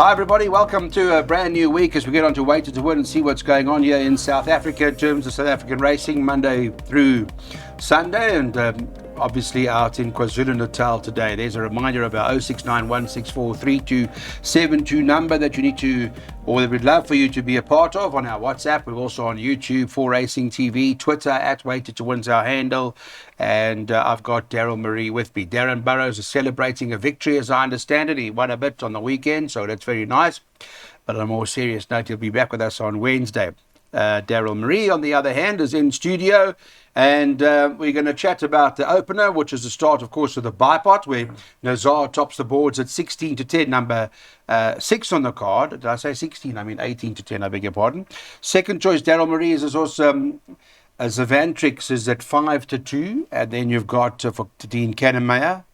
Hi everybody, welcome to a brand new week as we get on to Weighted to Win and see what's going on here in South Africa in terms of South African racing, Monday through Sunday, and obviously out in KwaZulu-Natal today. There's a reminder of our 0691643272 number that you need to, or that we'd love for you to be a part of on our WhatsApp. We're also on YouTube for Racing TV, Twitter at Weighted to Win's our handle, and I've got Daryl Marie with me. Darren Burrows is celebrating a victory, as I understand it. He won a bit on the weekend, so that's very nice. But on a more serious note, he'll be back with us on Wednesday. Daryl Marie, on the other hand, is in studio, and we're going to chat about the opener, which is the start, of course, of the bipot, where Nazar tops the boards at 16-10, number 6 on the card. Did I say 16? I mean 18-10, I beg your pardon. Second choice, Daryl Marie, is also Zavantrix is at 5-2, and then you've got for Dean Kannemeyer.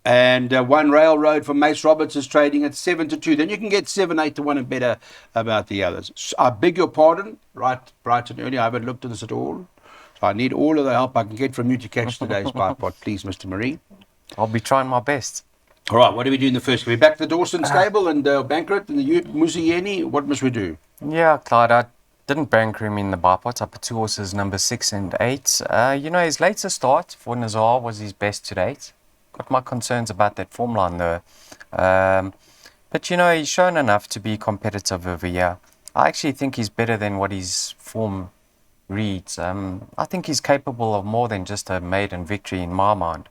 And One Railroad for Mace Roberts is trading at 7-2. Then you can get 7-8-1 and better about the others. So I beg your pardon, right, bright and early. I haven't looked at this at all. So I need all of the help I can get from you to catch today's bipot, please, Mr. Marie. I'll be trying my best. All right, what do we do in the first? We're back to the Dawson stable and Bankrupt and the Musieni. What must we do? Yeah, Clyde, I didn't banker him in the bipot. I put two horses, number 6 and 8. His latest start for Nazar was his best to date. Got my concerns about that form line though. But he's shown enough to be competitive over here. I actually think he's better than what his form reads. I think he's capable of more than just a maiden victory in my mind.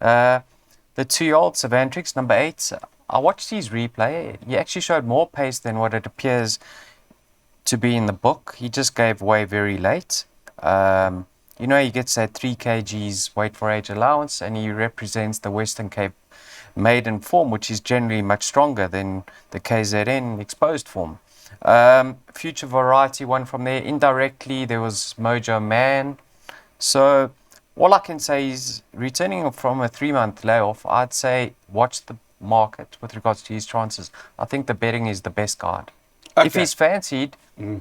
The 2-year-old Savantrix, number 8, I watched his replay. He actually showed more pace than what it appears to be in the book. He just gave way very late. He gets that 3 kgs weight for age allowance, and he represents the Western Cape maiden form, which is generally much stronger than the KZN exposed form. Future Variety won from there. Indirectly, there was Mojo Man. So all I can say is, returning from a 3-month layoff, I'd say watch the market with regards to his chances. I think the betting is the best guide. Okay. If he's fancied,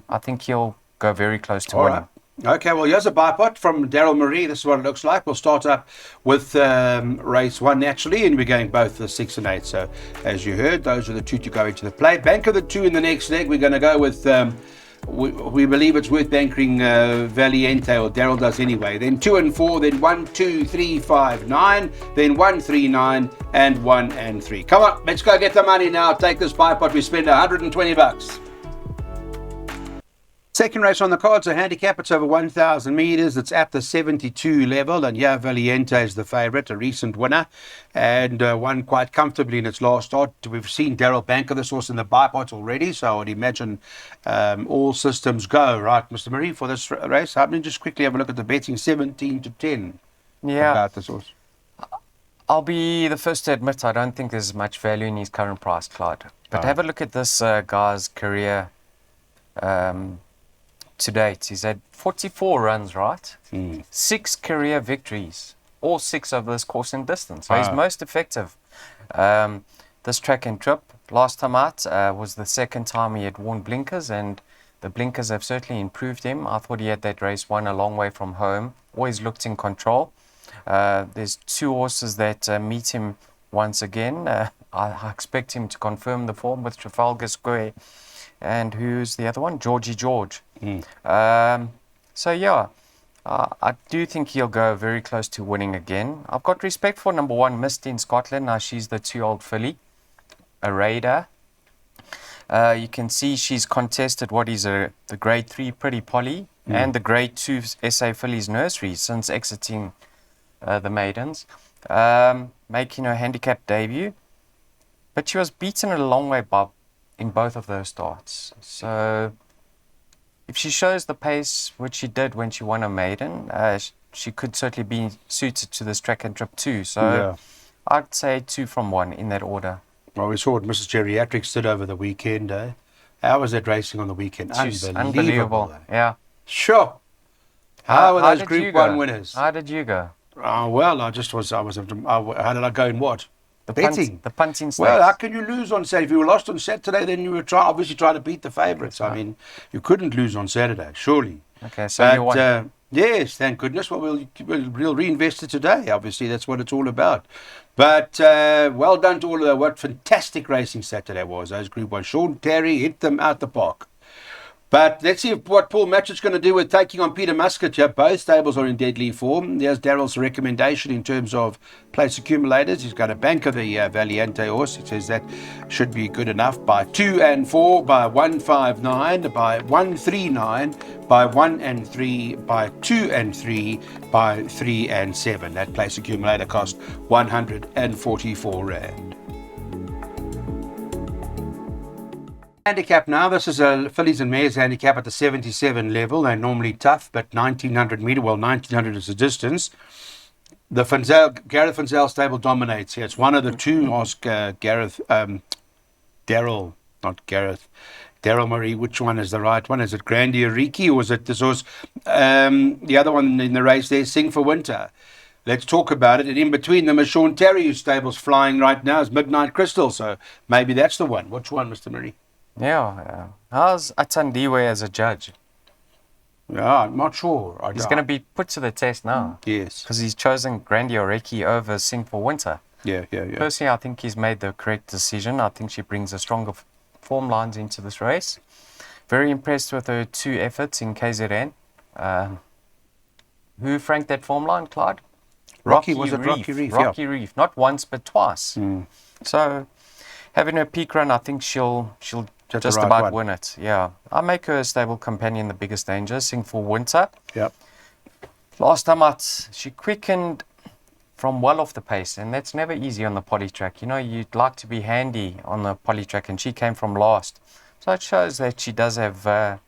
I think he'll go very close to winning. Right. Okay, well, here's a bipot from Daryl Marie. This is what it looks like. We'll start up with race 1 naturally, and we're going both the 6 and 8. So, as you heard, those are the 2 to go into the play. Banker the 2 in the next leg. We're going to go with, we believe it's worth bankering Valiente, or Daryl does anyway. Then 2 and 4, then 1, 2, 3, 5, 9, then 1, 3, 9, and 1 and 3. Come on, let's go get the money now. Take this bipot. We spend $120. Second race on the cards, a handicap. It's over 1,000 metres. It's at the 72 level, and yeah, Valiente is the favourite, a recent winner, and won quite comfortably in its last start. We've seen Daryl banker this horse in the bipot already, so I would imagine all systems go, right, Mr. Marie, for this race. I mean, just quickly have a look at the betting, 17-10 about this horse. I'll be the first to admit I don't think there's much value in his current price, Clyde. But have a look at this guy's career to date. He's had 44 runs, right? 6 career victories, all 6 of this course and distance. So he's most effective. This track and trip, last time out, was the second time he had worn blinkers, and the blinkers have certainly improved him. I thought he had that race won a long way from home. Always looked in control. There's 2 horses that meet him once again. I expect him to confirm the form with Trafalgar Square. And who's the other one? Georgie George. I do think he'll go very close to winning again. I've got respect for number 1, Misty in Scotland. Now she's the 2-year-old filly, a raider. You can see she's contested what is the grade 3 Pretty Polly and the grade 2 SA Fillies Nursery since exiting the maidens, making her handicap debut. But she was beaten a long way in both of those starts. So if she shows the pace which she did when she won a maiden, she could certainly be suited to this track and trip too. So I'd say 2 from 1 in that order. Well, we saw what Mrs. Geriatrics did over the weekend. How was that racing on the weekend? Unbelievable. Yeah. Sure. How were those Group 1 winners? How did you go? Well, how did I go in what? The punting stakes. Well, how can you lose on Saturday? If you were lost on Saturday, then you were obviously trying to beat the favourites. I mean, you couldn't lose on Saturday, surely. Okay, so you won. Yes, thank goodness. Well, we'll reinvest it today. Obviously, that's what it's all about. But well done to all of them. What fantastic racing Saturday was. Those Group 1. Sean Terry hit them out the park. But let's see what Paul Matchett's going to do with taking on Peter Muscat here. Both stables are in deadly form. There's Daryl's recommendation in terms of place accumulators. He's got a bank of the Valiente horse. He says that should be good enough by 2 and 4, by 159, by 139, by 1 and 3, by 2 and 3, by 3 and 7. That place accumulator cost 144 Rand. Handicap now. This is a fillies and mares handicap at the 77 level. They're normally tough, but 1900 metre, well, 1900 is the distance. The Gareth Van Zyl stable dominates here. It's one of the two. Ask Daryl Murray, which one is the right one? Is it Grandia Riki, or is it this horse? The other one in the race there, Sing for Winter. Let's talk about it. And in between them is Sean Terry, whose stable's flying right now, is Midnight Crystal. So maybe that's the one. Which one, Mr. Murray? Yeah. How's Atsandiwe as a judge? Yeah, I'm not sure. He's going to be put to the test now. Yes. Because he's chosen Grandioreki over Sing for Winter. Yeah. Personally, I think he's made the correct decision. I think she brings a stronger form lines into this race. Very impressed with her 2 efforts in KZN. Who franked that form line, Clyde? Rocky Reef? Rocky Reef. Not once, but twice. So, having her peak run, I think she'll just right about one. win it. Yeah. I make her a stable companion, the biggest danger. Sing for Winter. Yep. Last time out, she quickened from well off the pace, and that's never easy on the poly track. You know, you'd like to be handy on the poly track, and she came from last. So it shows that she does have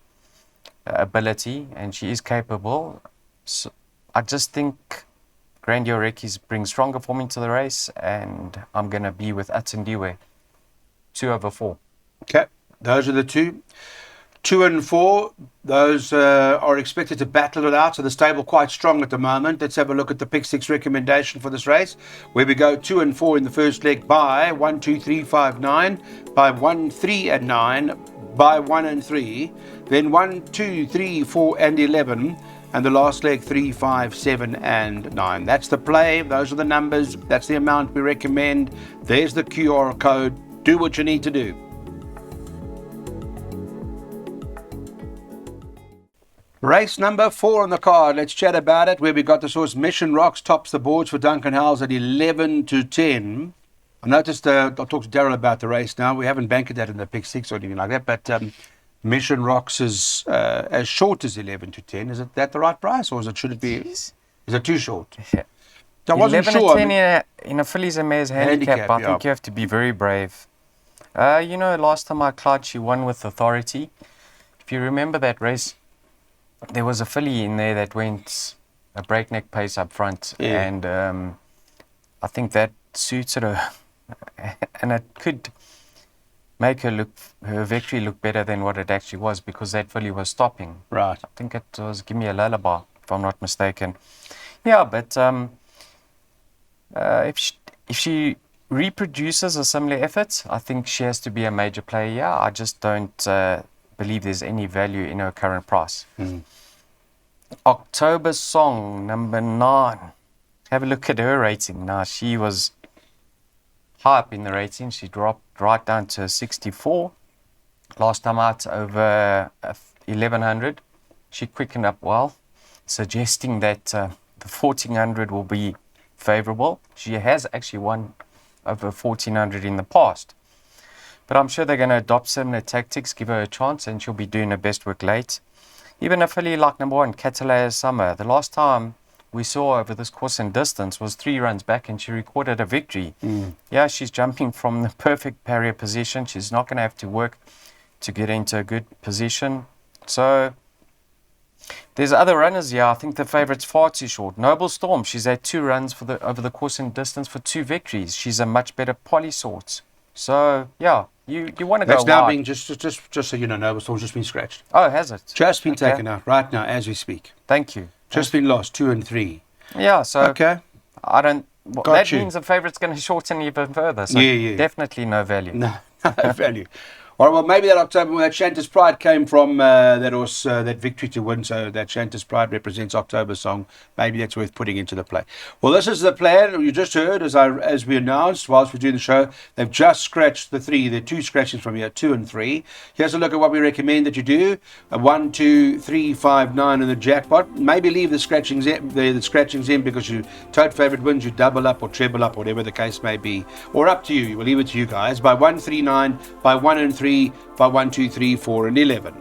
ability, and she is capable. So I just think Grandiorekis brings stronger form into the race, and I'm going to be with Atsandiwe. 2 over 4. Okay, those are the two. 2 and 4, those are expected to battle it out. So the stable quite strong at the moment. Let's have a look at the pick 6 recommendation for this race, where we go 2 and 4 in the first leg by 1, 2, 3, 5, 9, by 1, 3 and 9, by 1 and 3, then 1, 2, 3, 4 and 11, and the last leg 3, 5, 7 and 9. That's the play. Those are the numbers. That's the amount we recommend. There's the QR code. Do what you need to do. Race number 4 on the card. Let's chat about it. Where we got the source Mission Rocks tops the boards for Duncan Howells at 11 to 10. I noticed, I'll talk to Daryl about the race now. We haven't banked that in the pick 6 or anything like that, but Mission Rocks is as short as 11 to 10. Is it that the right price, or should it be? Is it too short? Yeah. I wasn't 11 sure. to 10 in a fillies and mares handicap, I think you have to be very brave. You know, last time I Clyde, she won with authority. If you remember that race, there was a filly in there that went a breakneck pace up front, and I think that suited her, and it could make her victory look better than what it actually was, because that filly was stopping. Right. I think it was Give Me a Lullaby, if I'm not mistaken. Yeah, but if she reproduces a similar effort, I think she has to be a major player. Yeah, I just don't believe there's any value in her current price. October Song, number 9. Have a look at her rating. Now, she was high up in the rating. She dropped right down to 64. Last time out, over 1100. She quickened up well, suggesting that the 1400 will be favorable. She has actually won over 1400 in the past. But I'm sure they're going to adopt similar tactics, give her a chance, and she'll be doing her best work late. Even a filly like number 1, Catalaya Summer, the last time we saw over this course and distance was 3 runs back, and she recorded a victory. Yeah, she's jumping from the perfect barrier position. She's not going to have to work to get into a good position. So there's other runners here. I think the favourite's far too short. Noble Storm, she's had 2 runs over the course and distance for 2 victories. She's a much better poly sort. So, yeah, you want to go That's now wide. being, just so you know, Noble Storm's just been scratched. Oh, has it? Just been taken out right now as we speak. Thank you. Just been lost, 2 and 3. Yeah, so Okay. I don't... Well, Got that you. means the favourite's going to shorten even further. So Yeah. definitely no value. No value. All right, well, maybe that October, that Shanta's Pride came from that victory to win. So that Shanta's Pride represents October song. Maybe that's worth putting into the play. Well, this is the plan. You just heard as we announced whilst we're doing the show. They've just scratched the 3. There are 2 scratches from here, 2 and 3. Here's a look at what we recommend that you do: 1, 2, 3, 5, 9 in the jackpot. Maybe leave the scratchings in because your tote favourite wins. You double up or treble up, whatever the case may be, or up to you. We'll leave it to you guys. By 1, 3, 9. By 1 and 3. By 1, 2, 3, 4 and 11.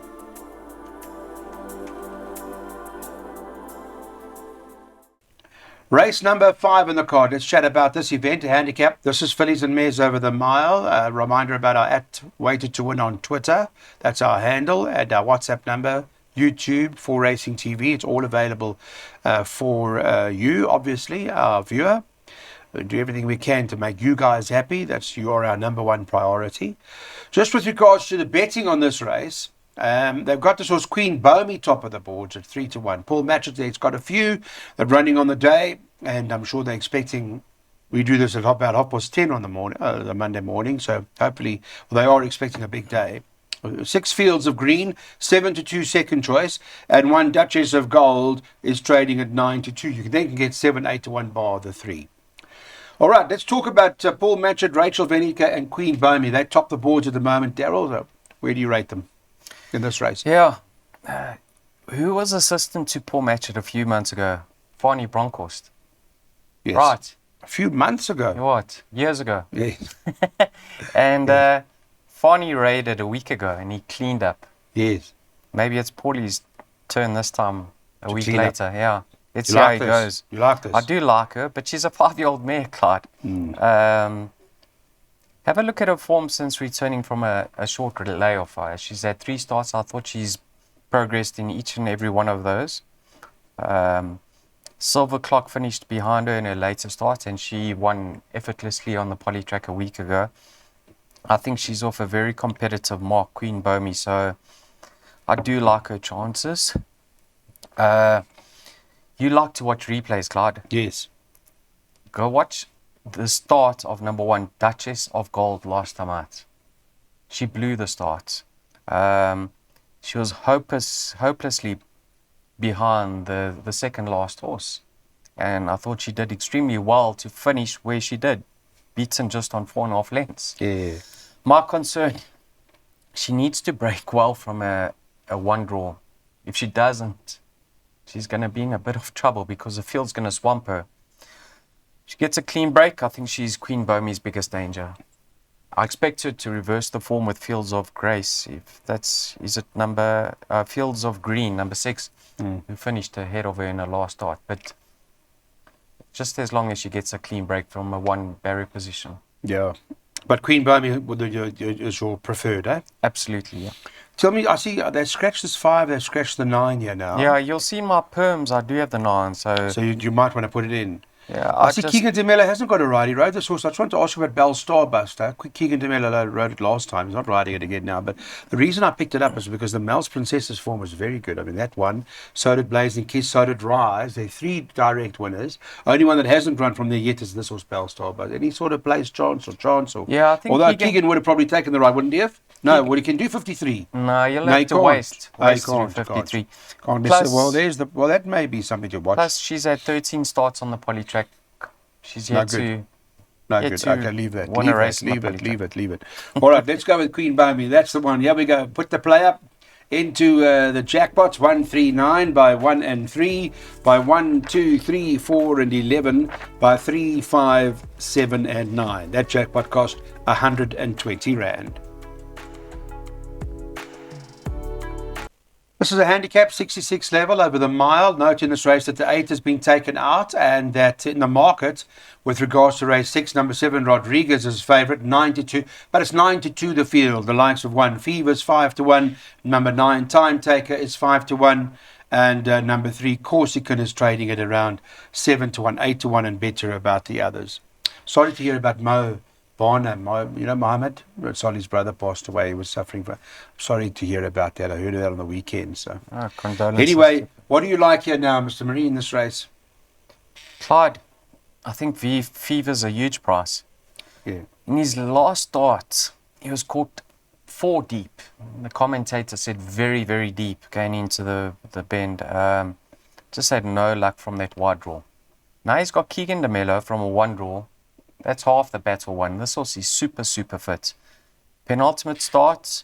Race number 5 in the card. Let's chat about this event, a handicap. This is Fillies and Mares over the mile. A reminder about our @Weighted to Win on Twitter. That's our handle, and our WhatsApp number, YouTube, 4Racing TV. It's all available for you, obviously, our viewer. We do everything we can to make you guys happy. You are our number 1 priority. Just with regards to the betting on this race, they've got this horse Queen Bomey top of the boards at 3 to 1. Paul Matchett there's got a few that are running on the day, and I'm sure they're expecting. We do this at about 10:30 on the Monday morning, so hopefully they are expecting a big day. 6 Fields of Green, 7 to 2 second choice, and 1 Duchess of Gold is trading at 9 to 2. You can get 7, 8 to 1 bar the 3. All right, let's talk about Paul Matchett, Rachel Venica, and Queen Bomey. They top the boards at the moment. Daryl, where do you rate them in this race? Yeah. Who was assistant to Paul Matchett a few months ago? Fanie Bronkhorst. Yes. Right. A few months ago. What? Years ago. Yes. And Fanie raided a week ago and he cleaned up. Yes. Maybe it's Paulie's turn this time a week clean up. later. Yeah. Let's You see like how it this? goes. You like this? I do like her, but she's a 5-year-old mare, Clyde. Have a look at her form since returning from a short layoff. She's had 3 starts. I thought she's progressed in each and every one of those. Silver Clock finished behind her in her later start, and she won effortlessly on the Polytrack a week ago. I think she's off a very competitive mark, Queen Bomey, so I do like her chances. You like to watch replays, Clyde? Yes. Go watch the start of number 1, Duchess of Gold, last time out. She blew the start. She was hopelessly behind the second last horse. And I thought she did extremely well to finish where she did, beaten just on 4.5 lengths. Yeah. My concern, she needs to break well from a 1 draw. If she doesn't, she's going to be in a bit of trouble because the field's going to swamp her. She gets a clean break. I think she's Queen Bomey's biggest danger. I expect her to reverse the form with Fields of Grace. Fields of Green, number 6, who finished ahead of her in her last start. But just as long as she gets a clean break from a 1 barrier position. Yeah. But Queen Bomey is your preferred, eh? Absolutely, yeah. Tell me, I see they scratched this 5, they scratched the 9 here now. Yeah, you'll see my perms. I do have the 9, so you might want to put it in. yeah. I see Keegan DeMello hasn't got a ride. He rode this horse. I just want to ask you about Bell Starbuster. Keegan DeMello rode it last time. He's not riding it again now. But the reason I picked it up is because the Mel's Princess's form was very good. I mean, that one. So did Blazing Kiss. So did Rise. They're 3 direct winners. Only one that hasn't run from there yet is this horse, Bell Starbuster. Any sort of place chance or yeah, I think although Keegan would have probably taken the ride, wouldn't he have? No, well, he can do 53. No, you'll No, have he to can't. waste He through can't, 53. Can't Plus- well, that may be something to watch. Plus, she's had 13 starts on the Polytrack. She's No yet good. to No Yet good. to Okay, leave that. win a race on the Leave it. All right, let's go with Queen Bomey. That's the one. Here we go. Put the play up into the jackpots. 1, 3, 9 by 1 and 3 by 1, 2, 3, 4 and 11 by 3, 5, 7 and 9. That jackpot cost 120 Rand. This is a handicap 66 level over the mile. Note in this race that the 8 has been taken out and that in the market with regards to race 6, number 7 Rodriguez is favourite 9 to 2, but it's 9 to 2 the field. The likes of 1 Fevers 5 to 1, number 9 Time Taker is 5 to 1, and number 3 Corsican is trading at around 7 to 1, 8 to 1 and better about the others. Sorry to hear about Mo Barner, Mohammed, Solly's brother passed away. He was suffering from. Sorry to hear about that. I heard of that on the weekend. So, condolences. anyway, what do you like here now, Mr. Marie, in this race? Clyde, I think Fever's a huge price. Yeah. In his last start, he was caught 4 deep. The commentator said very, very deep going into the bend. Just had no luck from that wide draw. Now he's got Keegan DeMello from a 1 draw. That's half the battle won. This horse is super, super fit. Penultimate start,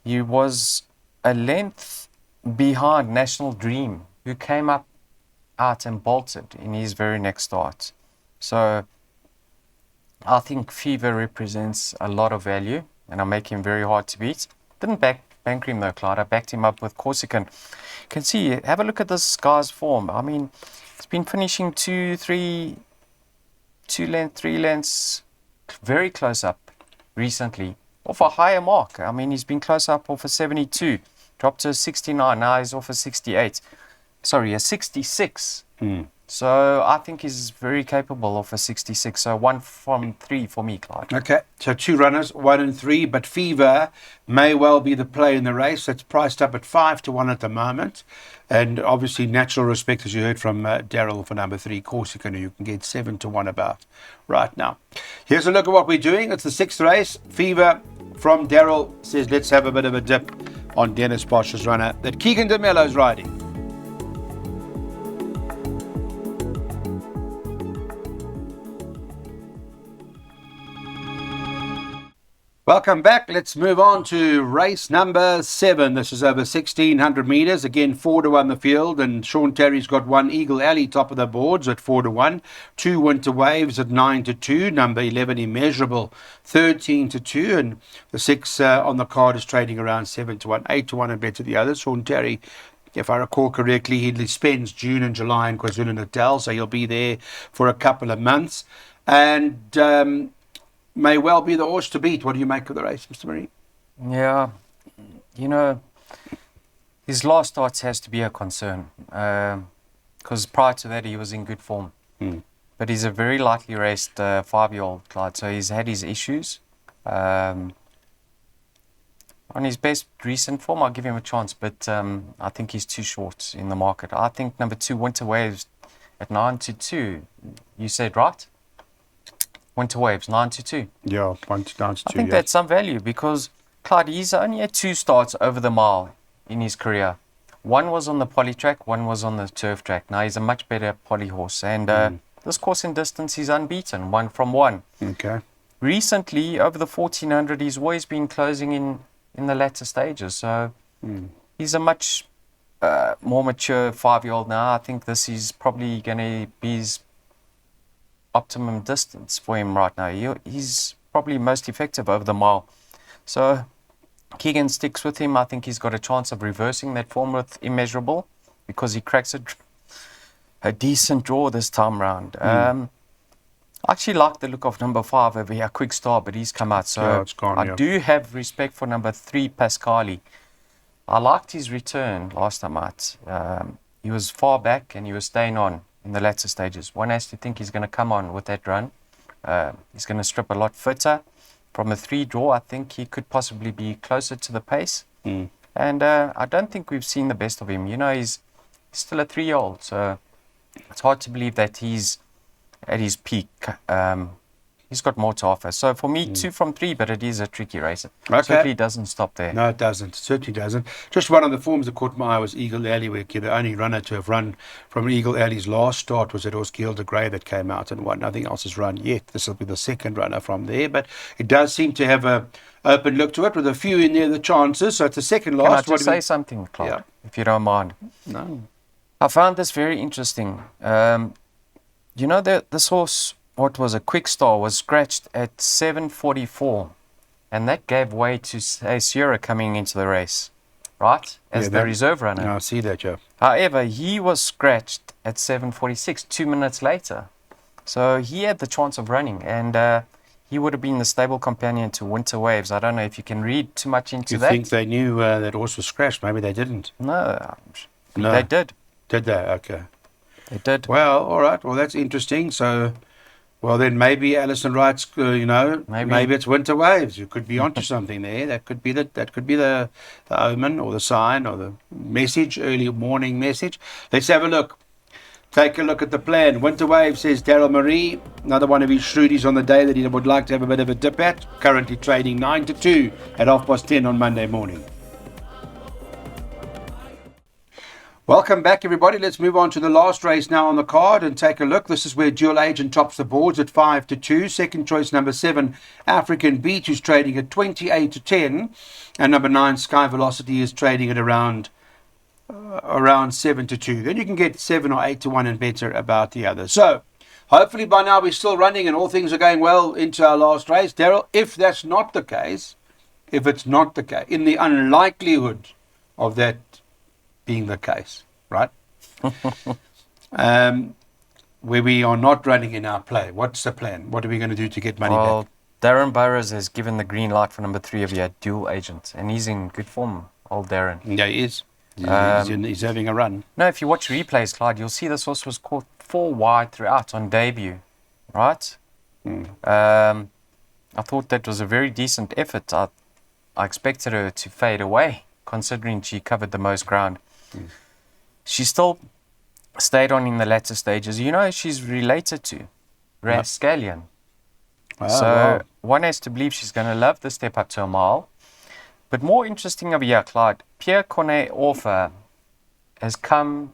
he was a length behind National Dream, who came out and bolted in his very next start. So I think Fever represents a lot of value, and I make him very hard to beat. Didn't bank him though, Clyde. I backed him up with Corsican. You can see, have a look at this guy's form. I mean, he's been finishing 2 lengths, 3 lengths, very close up recently, off a higher mark. I mean, he's been close up off a 72, dropped to a 69, now he's off a 68. Sorry, a 66. So I think he's very capable of a 66. So 1 from 3 for me, Clyde. Okay, so 2 runners, 1 and 3, but Fever may well be the play in the race. It's priced up at 5-1 at the moment. And obviously, Natural Respect, as you heard from Daryl for number 3, Corsican, who you can get 7-1 about right now. Here's a look at what we're doing. It's the 6th race. Fever from Daryl says, let's have a bit of a dip on Dennis Bosch's runner that Keegan DeMello's riding. Welcome back. Let's move on to race number 7. This is over 1,600 metres. Again, 4-1 the field. And Sean Terry's got 1 Eagle Alley top of the boards at 4-1. 2 Winter Waves at 9-2. Number 11 Immeasurable 13-2. And the 6 on the card is trading around 7-1. 8-1 and better the others. Sean Terry, if I recall correctly, he spends June and July in KwaZulu-Natal. So he'll be there for a couple of months. And may well be the horse to beat. What do you make of the race, Mr. Marie? Yeah, you know, his last starts has to be a concern because prior to that he was in good form. But he's a very lightly raced 5-year-old, Clyde, so he's had his issues. On his best recent form, I'll give him a chance, but I think he's too short in the market. I think number 2, Winter Waves at 9-2. You said right? Winter Waves, 9-2. Yeah, 9-2. I think that's some value because, Clyde, he's only had 2 starts over the mile in his career. One was on the poly track, one was on the turf track. Now he's a much better poly horse. And this course in distance, he's unbeaten, 1 from 1. Okay. Recently, over the 1400, he's always been closing in the latter stages. So he's a much more mature 5-year-old now. I think this is probably going to be his optimum distance for him right now. He's probably most effective over the mile. So Keegan sticks with him. I think he's got a chance of reversing that form with Immeasurable because he cracks a decent draw this time round. I actually like the look of number 5 over here, Quick Star, but he's come out. So yeah, it's gone, I do have respect for number 3, Pascali. I liked his return last time out. He was far back and he was staying on in the latter stages. One has to think he's going to come on with that run. He's going to strip a lot fitter. From a 3 draw, I think he could possibly be closer to the pace. And I don't think we've seen the best of him. You know, he's still a 3-year-old, so it's hard to believe that he's at his peak. He's got more to offer. So for me, 2 from 3, but it is a tricky race. It certainly doesn't stop there. No, it doesn't. It certainly doesn't. Just one of the forms that caught my eye was Eagle Alley, where the only runner to have run from Eagle Alley's last start was at Orskiel de Grey that came out and won. Nothing else has run yet. This will be the second runner from there, but it does seem to have a open look to it with a few in there, the chances. So it's the second last. Can I just say something, Clark, if you don't mind? No. I found this very interesting. You know, this horse, what was a Quick Star, was scratched at 7:44, and that gave way to Sierra coming into the race, right? As the reserve runner. No, I see that, yeah. However, he was scratched at 7:46, 2 minutes later. So he had the chance of running, and he would have been the stable companion to Winter Waves. I don't know if you can read too much into that. You think they knew that horse was scratched? Maybe they didn't. No, they did. Did they? Okay. They did. Well, all right. Well, that's interesting. So, well, then maybe Alison Wright's, maybe it's Winter Waves. You could be onto something there. That could be the omen or the sign or the message, early morning message. Let's have a look. Take a look at the plan. Winter Wave, says Daryl Marie. Another one of his shrewdies on the day that he would like to have a bit of a dip at. Currently trading 9 to 2 at 10:30 on Monday morning. Welcome back, everybody. Let's move on to the last race now on the card and take a look. This is where Dual Agent tops the boards at 5 to 2. Second choice, number 7, African Beat, who's trading at 28 to 10. And number 9, Sky Velocity, is trading at around 7 to 2. Then you can get 7 or 8 to 1 and better about the others. So hopefully by now we're still running and all things are going well into our last race. Daryl, if that's not the case, in the unlikelihood of that being the case, right? Where we are not running in our play, what's the plan? What are we going to do to get money back? Darren Burrows has given the green light for number 3 of your Dual Agent, and he's in good form, old Darren. Yeah, he is. He's having a run. No, if you watch replays, Clyde, you'll see this horse was caught 4 wide throughout on debut, right? I thought that was a very decent effort. I expected her to fade away, considering she covered the most ground. She still stayed on in the latter stages. You know, she's related to Rascallion. So one has to believe she's going to love the step up to a mile. But more interesting over here, Clyde, Pierre Cornet Orpha has come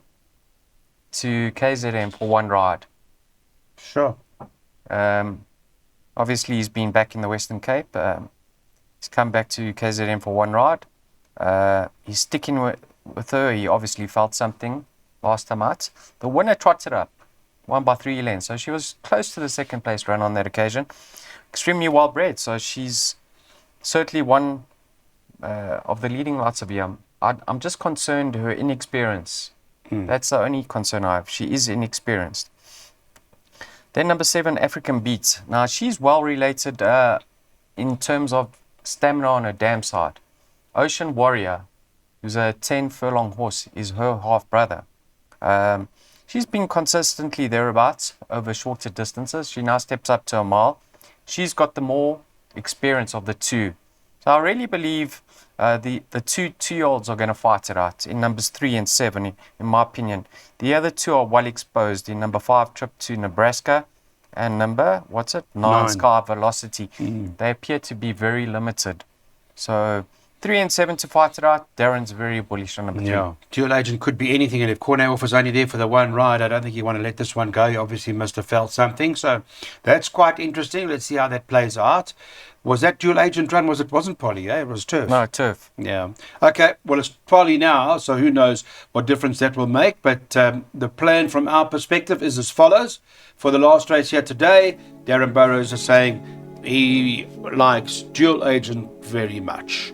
to KZN for one ride. Sure. Obviously, he's been back in the Western Cape. He's come back to KZN for one ride. He's sticking with her. He obviously felt something last time out. The winner trotted up, won by 3 lengths. So she was close to the second place run on that occasion. Extremely well bred. So she's certainly one of the leading lots of here. I'm just concerned her inexperience. That's the only concern I have. She is inexperienced. Then number 7, African Beat. Now she's well related in terms of stamina on her dam side. Ocean Warrior, who's a 10 furlong horse, is her half brother. She's been consistently thereabouts over shorter distances. She now steps up to a mile. She's got the more experience of the two. So I really believe the two-year-olds are going to fight it out in numbers 3 and 7, in my opinion. The other two are well exposed in number 5, Trip to Nebraska, and number, 9, Sky Velocity. They appear to be very limited. So 3 and 7 to fight it out. Darren's very bullish on number 3. Yeah, Dual Agent could be anything, and if Cornet was only there for the one ride, I don't think you want to let this one go. He obviously must have felt something. So that's quite interesting. Let's see how that plays out. Was that Dual Agent run? It wasn't Polly, eh? It was Turf. No, Turf. Yeah. Okay, well, it's Polly now, so who knows what difference that will make. But the plan from our perspective is as follows. For the last race here today, Darren Burrows is saying he likes Dual Agent very much.